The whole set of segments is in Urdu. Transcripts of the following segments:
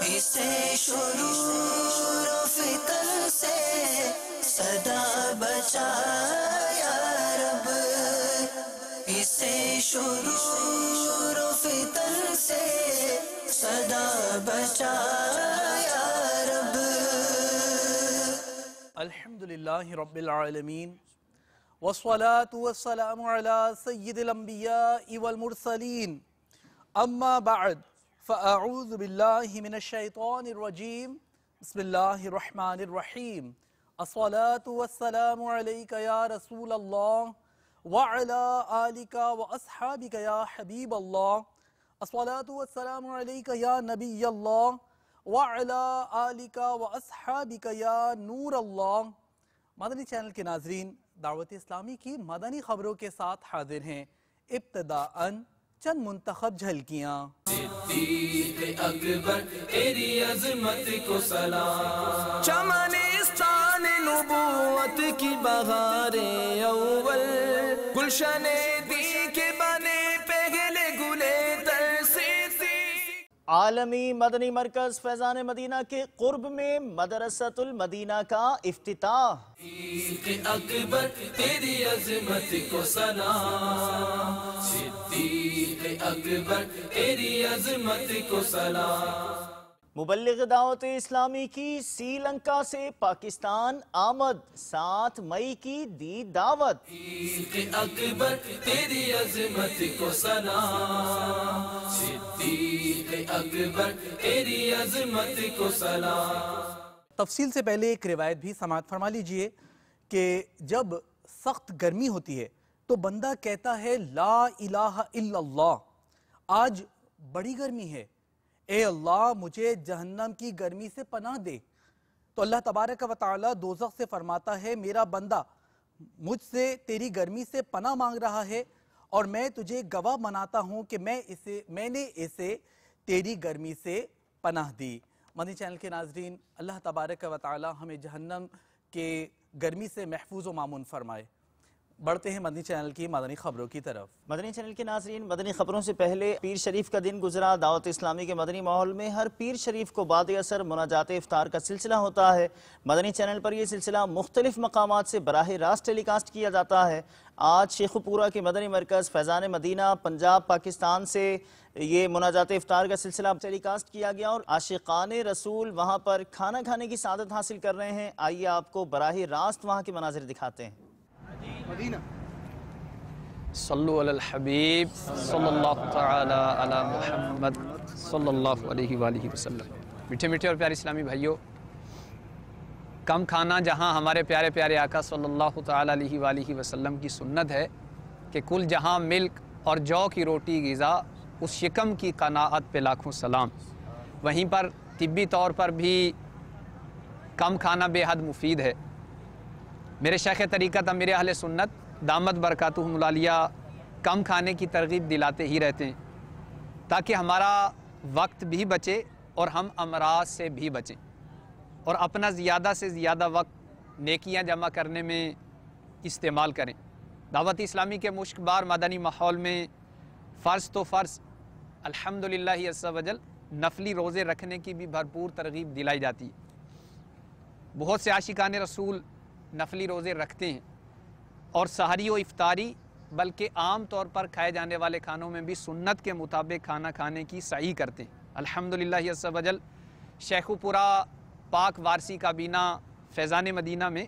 اسے شرور و فتن سے صدا بچا یا رب، اسے شرور و فتن سے صدا بچا یا رب۔ الحمدللہ رب العالمین والصلاة والسلام علی سید الانبیاء والمرسلین، اما بعد فاعوذ باللہ من الشیطان الرجیم، بسم اللہ الرحمن الرحیم۔ الصلاة والسلام علیک یا رسول اللہ وعلی آلک واصحابک یا حبیب اللہ۔ الصلاة والسلام علیک یا نبی اللہ وعلی آلک واصحابک یا نور اللہ۔ مدنی چینل کے ناظرین، دعوت اسلامی کی مدنی خبروں کے ساتھ حاضر ہیں۔ ابتداءً چند منتخب جھلکیاں۔ صدیق اکبر تیری عظمت کو سلام، چمنستان نبوت کی بہار اول، گلشن دی کے بنے پہلے گلے عالمی مدنی مرکز فیضان مدینہ کے قرب میں مدرسۃ المدینہ کا افتتاح۔ صدیق اکبر تیری عظمت کو سلام، صدیق اکبر تیری عظمت کو سلام۔ مبلغ دعوت اسلامی کی سری لنکا سے پاکستان آمد، 7 مئی کی دی دعوت۔ صدیق اکبر تیری عظمت کو سلام، صدیق اکبر تیری عظمت کو سلام۔ تفصیل سے پہلے ایک روایت بھی سماعت فرما لیجئے کہ جب سخت گرمی ہوتی ہے تو بندہ کہتا ہے لا الہ الا اللہ، آج بڑی گرمی ہے، اے اللہ مجھے جہنم کی گرمی سے پناہ دے۔ تو اللہ تبارک و تعالی دوزخ سے فرماتا ہے میرا بندہ مجھ سے تیری گرمی سے پناہ مانگ رہا ہے اور میں تجھے گواہ بناتا ہوں کہ میں نے اسے تیری گرمی سے پناہ دی۔ مدنی چینل کے ناظرین، اللہ تبارک و تعالی ہمیں جہنم کے گرمی سے محفوظ و مامون فرمائے۔ بڑھتے ہیں مدنی چینل کی مدنی خبروں کی طرف۔ مدنی چینل کے ناظرین، مدنی خبروں سے پہلے پیر شریف کا دن گزرا۔ دعوت اسلامی کے مدنی ماحول میں ہر پیر شریف کو بعد اثر مناجات افطار کا سلسلہ ہوتا ہے۔ مدنی چینل پر یہ سلسلہ مختلف مقامات سے براہ راست ٹیلی کاسٹ کیا جاتا ہے۔ آج شیخو پورہ کے مدنی مرکز فیضان مدینہ پنجاب پاکستان سے یہ مناجات افطار کا سلسلہ ٹیلی کاسٹ کیا گیا اور عاشقان رسول وہاں پر کھانا کھانے کی سعادت حاصل کر رہے ہیں۔ آئیے آپ کو براہ راست وہاں کے مناظر دکھاتے ہیں۔ مدینہ صلو علی الحبیب صلی اللہ تعالی علی محمد صلی اللہ علیہ وآلہ وسلم۔ میٹھے میٹھے اور پیارے اسلامی بھائیوں، کم کھانا جہاں ہمارے پیارے پیارے آقا صلی اللہ تعالی علیہ وآلہ وسلم کی سنت ہے کہ کل جہاں ملک اور جو کی روٹی غذا، اس شکم کی قناعت پہ لاکھوں سلام، وہیں پر طبی طور پر بھی کم کھانا بے حد مفید ہے۔ میرے شیخ طریقت امیر اہل سنت دامت برکاتہم العالیہ کم کھانے کی ترغیب دلاتے ہی رہتے ہیں تاکہ ہمارا وقت بھی بچے اور ہم امراض سے بھی بچیں اور اپنا زیادہ سے زیادہ وقت نیکیاں جمع کرنے میں استعمال کریں۔ دعوت اسلامی کے مشک بار مدنی ماحول میں فرض تو فرض، الحمدللہ عز و جل نفلی روزے رکھنے کی بھی بھرپور ترغیب دلائی جاتی ہے۔ بہت سے عاشقان رسول نفلی روزے رکھتے ہیں اور سحری و افطاری بلکہ عام طور پر کھائے جانے والے کھانوں میں بھی سنت کے مطابق کھانا کھانے کی سعی کرتے ہیں۔ الحمدللہ عز و جل شیخو پورہ پاک وارسی کابینہ فیضان مدینہ میں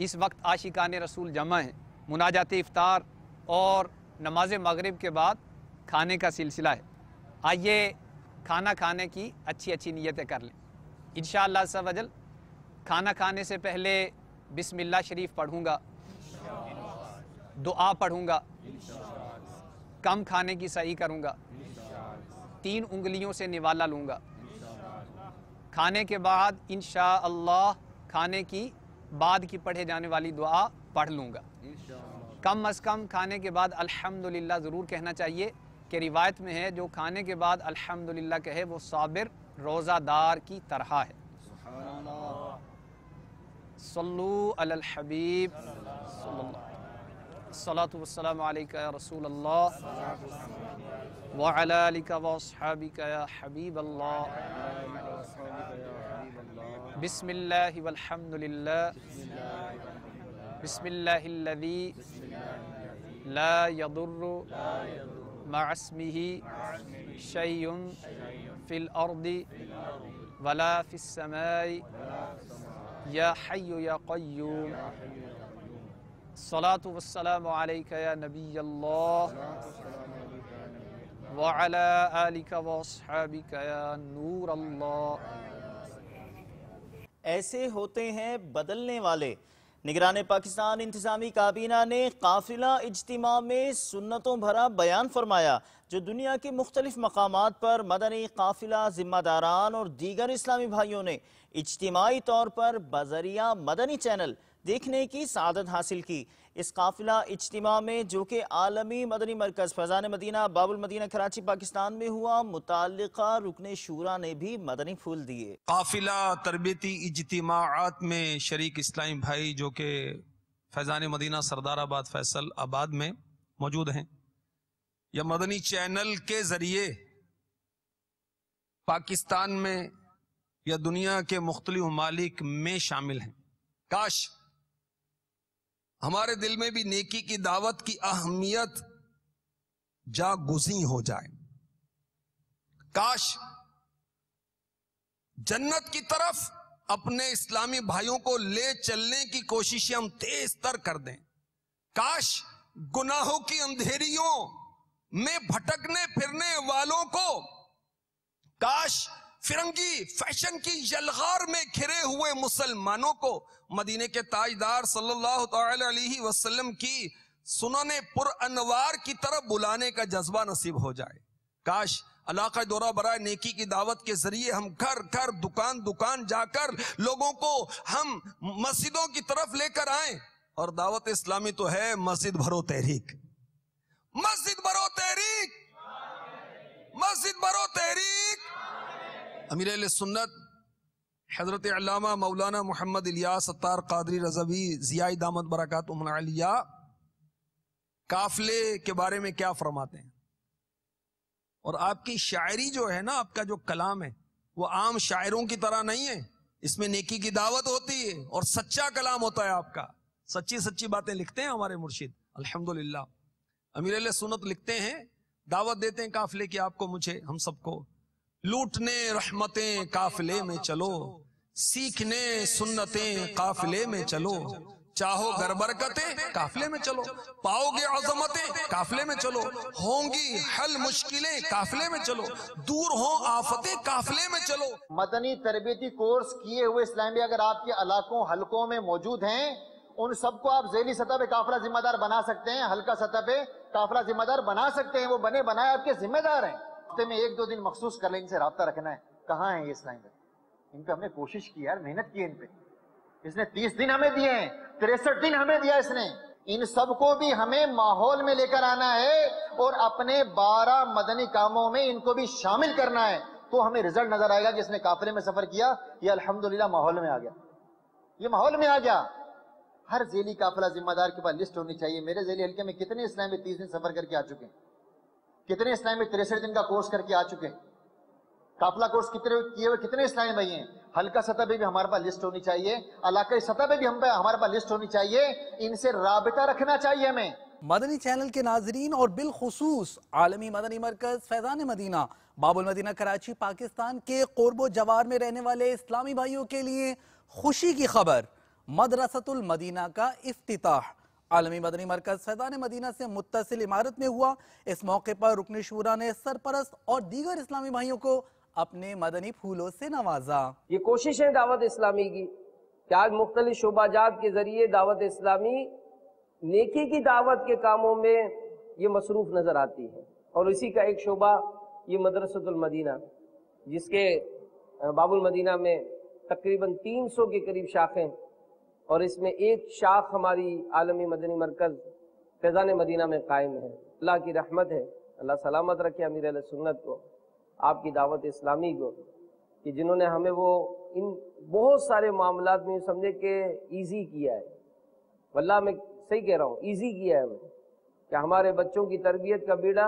اس وقت عاشقان رسول جمع ہیں۔ مناجات افطار اور نماز مغرب کے بعد کھانے کا سلسلہ ہے۔ آئیے کھانا کھانے کی اچھی اچھی نیتیں کر لیں۔ انشاءاللہ عز و جل کھانا کھانے سے پہلے بسم اللہ شریف پڑھوں گا، دعا پڑھوں گا، کم کھانے کی سعی کروں گا، 3 انگلیوں سے نوالا لوں گا۔ کھانے کے بعد انشاءاللہ کھانے کی بعد کی پڑھے جانے والی دعا پڑھ لوں گا۔ کم از کم کھانے کے بعد الحمدللہ ضرور کہنا چاہیے کہ روایت میں ہے جو کھانے کے بعد الحمدللہ کہے وہ صابر روزہ دار کی طرح ہے۔ صلو علی الحبیب صلی اللہ الصلاۃ والسلام علیکہ یا رسول اللہ۔ وعلی آلک واصحابک یا حبیب اللہ بسم اللہ والحمد للہ بسم اللہ الذی لا یضر مع اسمہ شیء فی الارض ولا فی السماء یا حی یا قیوم الصلاة والسلام علیک یا نبی اللہ وعلی آلک واصحابک یا نور اللہ۔ ایسے ہوتے ہیں بدلنے والے۔ نگران پاکستان انتظامی کابینہ نے قافلہ اجتماع میں سنتوں بھرا بیان فرمایا جو دنیا کے مختلف مقامات پر مدنی قافلہ ذمہ داران اور دیگر اسلامی بھائیوں نے اجتماعی طور پر بذریعہ مدنی چینل دیکھنے کی سعادت حاصل کی۔ اس قافلہ اجتماع میں جو کہ عالمی مدنی مرکز فیضان مدینہ باب المدینہ کراچی پاکستان میں ہوا، متعلقہ رکن شورا نے بھی مدنی پھول دیے۔ قافلہ تربیتی اجتماعات میں شریک اسلامی بھائی جو کہ فیضان مدینہ سردار آباد فیصل آباد میں موجود ہیں یا مدنی چینل کے ذریعے پاکستان میں یا دنیا کے مختلف ممالک میں شامل ہیں، کاش ہمارے دل میں بھی نیکی کی دعوت کی اہمیت جاگزیں ہو جائے، کاش جنت کی طرف اپنے اسلامی بھائیوں کو لے چلنے کی کوششیں ہم تیز تر کر دیں، کاش گناہوں کی اندھیریوں میں بھٹکنے پھرنے والوں کو، کاش فرنگی فیشن کی یلغار میں گھرے ہوئے مسلمانوں کو مدینے کے تاجدار صلی اللہ تعالی علیہ وسلم کی سنن پر انوار کی طرف بلانے کا جذبہ نصیب ہو جائے، کاش علاقہ دورہ برائے نیکی کی دعوت کے ذریعے ہم گھر گھر دکان دکان جا کر لوگوں کو ہم مسجدوں کی طرف لے کر آئیں، اور دعوت اسلامی تو ہے مسجد بھرو تحریک، مسجد بھرو تحریک، مسجد بھرو تحریک۔ امیر اہل سنت حضرت علامہ مولانا محمد الیاس ستار قادری رضوی ضیاء دامت برکاتہم العلیہ قافلے کے بارے میں کیا فرماتے ہیں؟ اور آپ کی شاعری جو ہے نا، آپ کا جو کلام ہے وہ عام شاعروں کی طرح نہیں ہے، اس میں نیکی کی دعوت ہوتی ہے اور سچا کلام ہوتا ہے، آپ کا سچی سچی باتیں لکھتے ہیں ہمارے مرشد الحمدللہ۔ امیر اہل سنت لکھتے ہیں، دعوت دیتے ہیں قافلے کی آپ کو، مجھے، ہم سب کو، لوٹنے رحمتیں قافلے میں چلو، سیکھنے سنتیں قافلے میں چلو، چاہو گر برکتیں قافلے میں چلو، پاؤ گے عظمتیں قافلے میں چلو، ہوں گی حل مشکلیں قافلے میں چلو، دور ہوں آفتیں قافلے میں چلو۔ مدنی تربیتی کورس کیے ہوئے اسلامی اگر آپ کے علاقوں حلقوں میں موجود ہیں، ان سب کو آپ ذیلی سطح پہ قافلہ ذمہ دار بنا سکتے ہیں، حلقہ سطح پہ قافلہ ذمہ دار بنا سکتے ہیں، وہ بنے بنائے آپ کے ذمہ دار ہیں۔ ہفتے میں 1-2 دن مخصوص کر لیں، ان سے رابطہ رکھنا ہے، کہاں ہیں یہ اسلامی بھائی؟ ان پہ ہم نے کوشش کی یار، محنت کی ان پہ، اس نے 30 دن ہمیں دیے ہیں، 63 دن ہمیں دیا اس نے، ان سب کو بھی ہمیں ماحول میں لے کر آنا ہے اور اپنے 12 مدنی کاموں میں ان کو بھی شامل کرنا ہے، تو ہمیں رزلٹ نظر آئے گا کہ اس نے قافلے میں سفر کیا، یہ الحمدللہ ماحول میں آ گیا، یہ ماحول میں آ گیا۔ ہر ذیلی قافلہ ذمہ دار کے پاس لسٹ ہونی چاہیے، میرے ذیلی حلقے میں کتنے اسلامی 30 دن سفر کر کے آ چکے ہیں، کتنے اسلامی 63 دن کا کورس کر کے آ چکے ہیں، قافلہ کورس کیے ہوئے کتنے اسلامی بھائی ہیں، حلقہ سطح پہ بھی ہمارے پاس لسٹ ہونی چاہیے، علاقائی سطح پہ بھی ہمارے پاس لسٹ ہونی چاہیے، ان سے رابطہ رکھنا چاہیے ہمیں۔ مدنی چینل کے ناظرین اور بالخصوص عالمی مدنی مرکز فیضان مدینہ باب المدینہ کراچی پاکستان کے قرب و جوار میں رہنے والے اسلامی بھائیوں کے لیے خوشی کی خبر، مدرسۃ المدینہ کا افتتاح عالمی مدنی مرکز فیضان مدینہ سے متصل عمارت میں ہوا۔ اس موقع پر رکن شورا نے سرپرست اور دیگر اسلامی بھائیوں کو اپنے مدنی پھولوں سے نوازا۔ یہ کوشش ہے دعوت اسلامی کی کہ آج مختلف شعبہ جات کے ذریعے دعوت اسلامی نیکی کی دعوت کے کاموں میں یہ مصروف نظر آتی ہے، اور اسی کا ایک شعبہ یہ مدرسۃ المدینہ، جس کے باب المدینہ میں تقریباً 300 کے قریب شاخیں، اور اس میں ایک شاخ ہماری عالمی مدنی مرکز فیضان مدینہ میں قائم ہے۔ اللہ کی رحمت ہے، اللہ سلامت رکھے امیر اہل سنت کو، آپ کی دعوت اسلامی کو، کہ جنہوں نے ہمیں وہ ان بہت سارے معاملات میں سمجھے کہ ایزی کیا ہے، واللہ میں صحیح کہہ رہا ہوں، ایزی کیا ہے ہمیں، کہ ہمارے بچوں کی تربیت کا بیڑا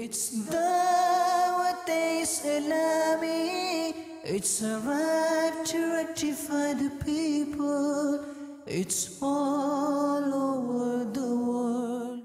It's Dawat Islami, it's a right to rectify the people, it's all over the world।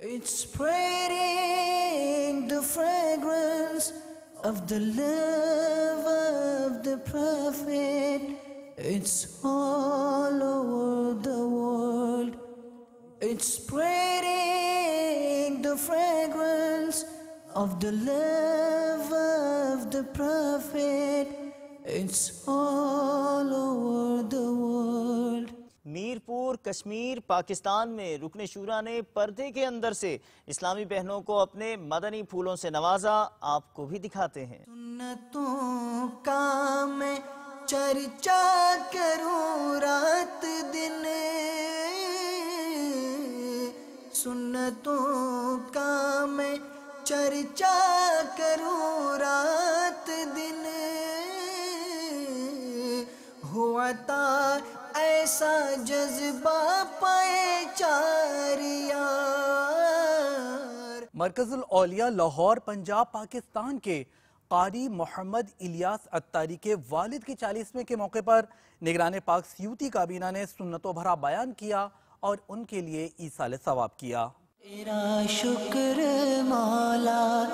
It's spreading the fragrance of the love of the Prophet. It's all over the world. It's spreading the fragrance of the love of the Prophet. It's all over the world. Mirpur Kashmir Pakistan میں رکن شورا نے پردے کے اندر سے اسلامی بہنوں کو اپنے مدنی پھولوں سے نوازا. آپ کو بھی دکھاتے ہیں. سنتوں کا میں چرچا کروں رات دن, سنتوں کا میں چرچا کروں رات دن, ہوا تا ایسا جذبہ پائے چار یار. مرکز الاولیاء لاہور پنجاب پاکستان کے قاری محمد الیاس اتاری کے والد کی 40ویں کے موقع پر نگران پاک سیوطی کابینہ نے سنتوں بھرا بیان کیا اور ان کے لیے ایصال ثواب کیا. تیرا شکر مولا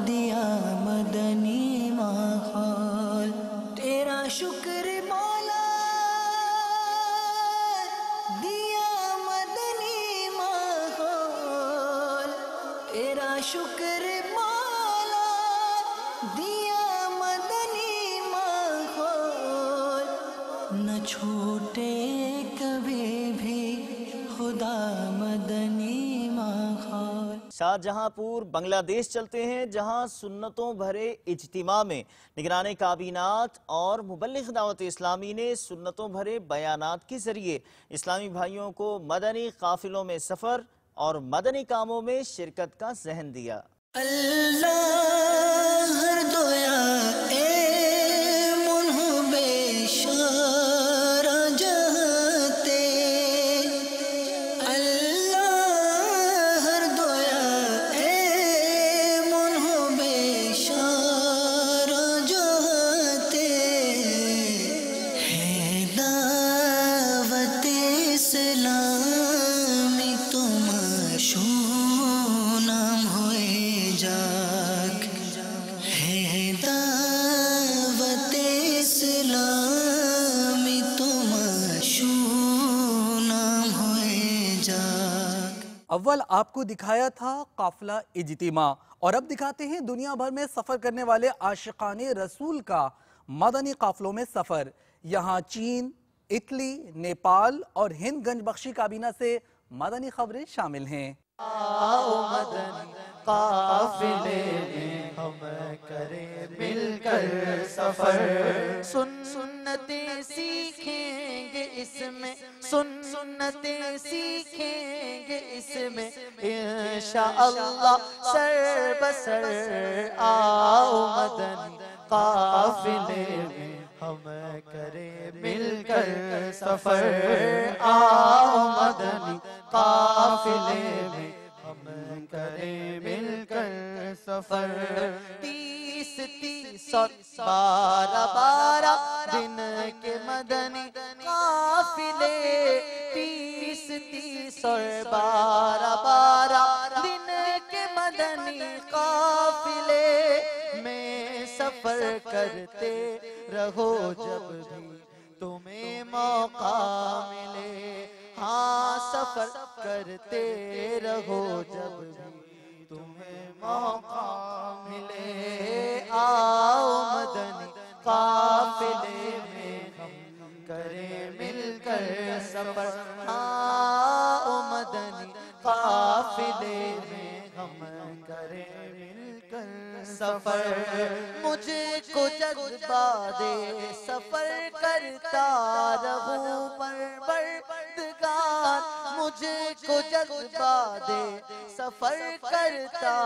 دیا مدنی ماحول, تیرا شکر مولا دیا مدنی ماحول, تیرا شکر مولا دیا مدنی ماحول, نہ چھوٹے کبھی بھی خدا مدنی ماحول. شاہ جہاں پور بنگلہ دیش چلتے ہیں, جہاں سنتوں بھرے اجتماع میں نگران کابینات اور مبلغ دعوت اسلامی نے سنتوں بھرے بیانات کے ذریعے اسلامی بھائیوں کو مدنی قافلوں میں سفر اور مدنی کاموں میں شرکت کا ذہن دیا. اللہ ہر دویا اے منہ بے شارہ جہتے, اللہ ہر دویا اے منہ بے شارہ جہتے, ہے دعوت اسلامی تم شونام ہوئے جاک, ہے دعوت اسلامی تم شونام ہوئے جاک. اول آپ کو دکھایا تھا قافلہ اجتماع, اور اب دکھاتے ہیں دنیا بھر میں سفر کرنے والے عاشقان رسول کا مدنی قافلوں میں سفر. یہاں چین, اٹلی, نیپال اور ہند گنج بخشی کابینہ سے مدنی خبریں شامل ہیں. آؤ مدنی قافلے میں ہم کریں مل کر سفر, سنتیں سیکھیں گے اس میں, سنتیں سیکھیں گے اس میں انشاءاللہ سر بسر. آؤ مدنی قافلے میں ہم کریں مل کر سفر, آؤ مدنی قافلے میں ہم کریں مل کر سفر. 30 اور 12 دن کے مدنی قافلے, 30 اور 12 دن کے مدنی قافلے میں سفر کرتے رہو جب بھی تمہیں موقع ملے. ہاں سفر کرتے رہو جب بھی تمہیں موقع ملے. آؤ مدنی قافلے میں ہم کریں مل کر سفر, آؤ مدنی قافلے میں ہم کریں مل کر سفر. مجھے کو جذبہ دے سفر کرتا رہوں پروردگار, مجھے کو جذبہ دے سفر کرتا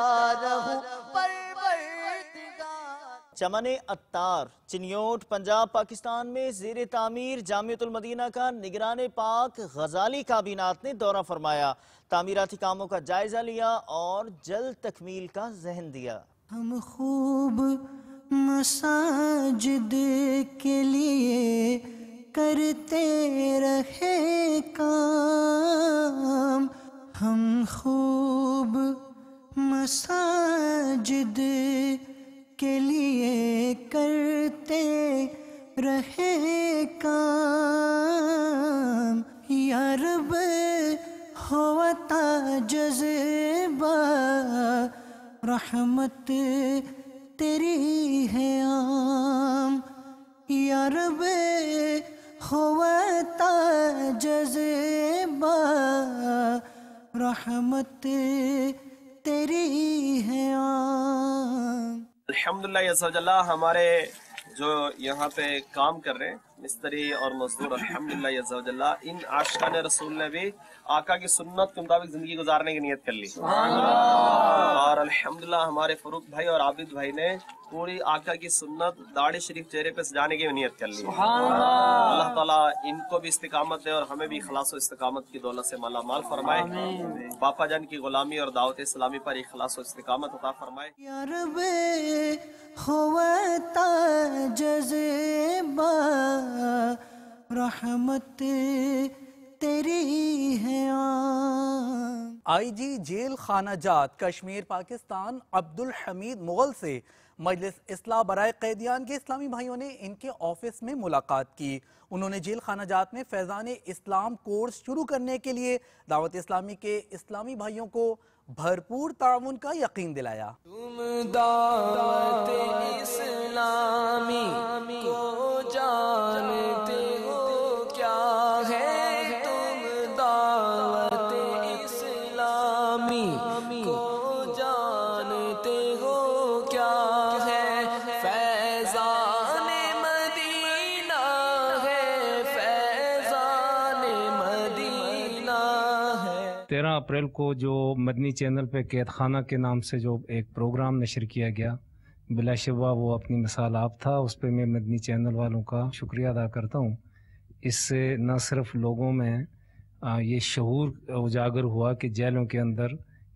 رہوں پروردگار. چمن عطار چنیوٹ پنجاب پاکستان میں زیر تعمیر جامعۃ المدینہ کا نگران پاک غزالی کابینات نے دورہ فرمایا, تعمیراتی کاموں کا جائزہ لیا اور جلد تکمیل کا ذہن دیا. ہم خوب مساجد کے لیے کرتے رہے کام, ہم خوب مساجد کے لیے کرتے رہے کام، یا رب ہوتا جذبہ رحمت تیری ہے عام، یا رب ہوتا جذبہ رحمت تیری ہے عام۔ الحمدللہ عز و جل ہمارے جو یہاں پہ کام کر رہے ہیں مستری اور مزدور، الحمدللہ عز و جل ان عاشقان رسول نے بھی آقا کی سنت کے مطابق زندگی گزارنے کی نیت کر لی، اور الحمدللہ ہمارے فروخ بھائی اور عابد بھائی نے پوری آقا کی سنت داڑھی شریف چہرے پہ سجانے کی نیت کر لی۔ اللہ تعالیٰ ان کو بھی استقامت دے اور ہمیں بھی اخلاص و استقامت کی دولت سے مالا مال فرمائے، باپا جان کی غلامی اور دعوت اسلامی پر اخلاص و استقامت عطا فرمائے۔ یا رب ہوتا جذبہ رحمت تیری ہے عام۔ آئی جی جیل خانہ جات کشمیر پاکستان عبدالحمید مغل سے مجلس اصلاح برائے قیدیان کے اسلامی بھائیوں نے ان کے آفس میں ملاقات کی۔ انہوں نے جیل خانہ جات میں فیضان اسلام کورس شروع کرنے کے لیے دعوت اسلامی کے اسلامی بھائیوں کو بھرپور تعاون کا یقین دلایا۔ تم دعوت اسلامی کو جانتے ہو کیا ہے، تم دعوت اسلامی کو جانتے ہو کیا ہے، فیضان مدینہ ہے، فیضان مدینہ ہے۔ 13 اپریل کو جو مدنی چینل پہ قید خانہ کے نام سے جو ایک پروگرام نشر کیا گیا، بلا شبہ وہ اپنی مثال آپ تھا، اس پہ میں مدنی چینل والوں کا شکریہ ادا کرتا ہوں۔ اس سے نہ صرف لوگوں میں یہ شعور اجاگر ہوا کہ جیلوں کے اندر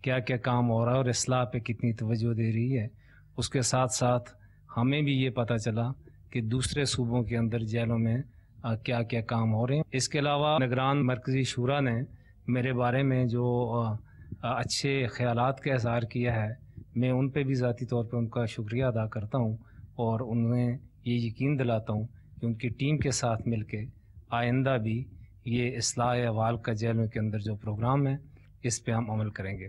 کیا کیا کام ہو رہا ہے اور اصلاح پہ کتنی توجہ دے رہی ہے، اس کے ساتھ ساتھ ہمیں بھی یہ پتہ چلا کہ دوسرے صوبوں کے اندر جیلوں میں کیا کیا کام ہو رہے ہیں۔ اس کے علاوہ نگران مرکزی شورا نے میرے بارے میں جو اچھے خیالات کا اظہار کیا ہے، میں ان پہ بھی ذاتی طور پہ ان کا شکریہ ادا کرتا ہوں اور انہیں یہ یقین دلاتا ہوں کہ ان کی ٹیم کے ساتھ مل کے آئندہ بھی یہ اصلاح احوال کا جیلوں کے اندر جو پروگرام ہے اس پہ ہم عمل کریں گے۔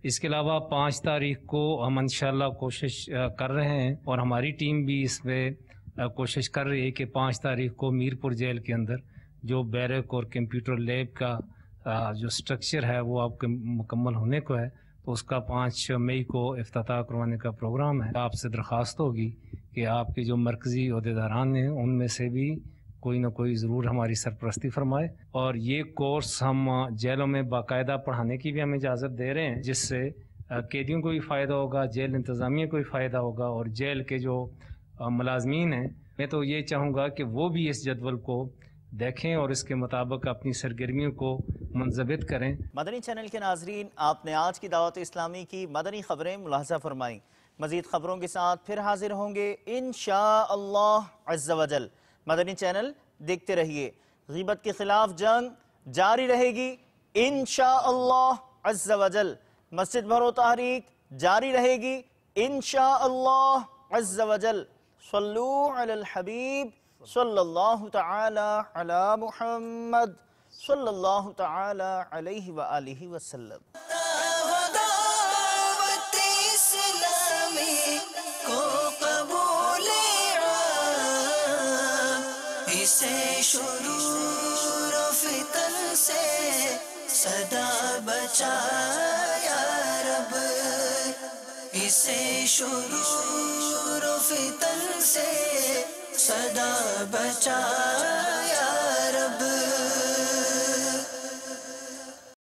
اس کے علاوہ 5 تاریخ کو ہم انشاءاللہ کوشش کر رہے ہیں اور ہماری ٹیم بھی اس پہ کوشش کر رہی ہے کہ 5 تاریخ کو میرپور جیل کے اندر جو بیرک اور کمپیوٹر لیب کا جو سٹرکچر ہے وہ آپ کے مکمل ہونے کو ہے، تو اس کا 5 مئی کو افتتاح کروانے کا پروگرام ہے۔ آپ سے درخواست ہوگی کہ آپ کے جو مرکزی عہدیداران ہیں ان میں سے بھی کوئی نہ کوئی ضرور ہماری سرپرستی فرمائے، اور یہ کورس ہم جیلوں میں باقاعدہ پڑھانے کی بھی ہم اجازت دے رہے ہیں، جس سے قیدیوں کو بھی فائدہ ہوگا، جیل انتظامیہ کو بھی فائدہ ہوگا، اور جیل کے جو ملازمین ہیں میں تو یہ چاہوں گا کہ وہ بھی اس جدول کو دیکھیں اور اس کے مطابق اپنی سرگرمیوں کو منضبط کریں۔ مدنی چینل کے ناظرین، آپ نے آج کی دعوت اسلامی کی مدنی خبریں ملاحظہ فرمائیں۔ مزید خبروں کے ساتھ پھر حاضر ہوں گے انشاءاللہ عز و جل۔ مدنی چینل دیکھتے رہیے۔ غیبت کے خلاف جنگ جاری رہے گی انشاءاللہ عز و جل۔ مسجد بھرو تحریک جاری رہے گی انشاءاللہ عز و جل۔ صلو علی الحبیب صلی اللہ تعالی علی محمد صلی اللہ تعالی علیہ وآلہ وسلم۔ دعوت اسلامی کو قبول عام، اسے شرور و فتن سے صدا بچا یا رب، اسے شرور و فتن سے صدا بچا یا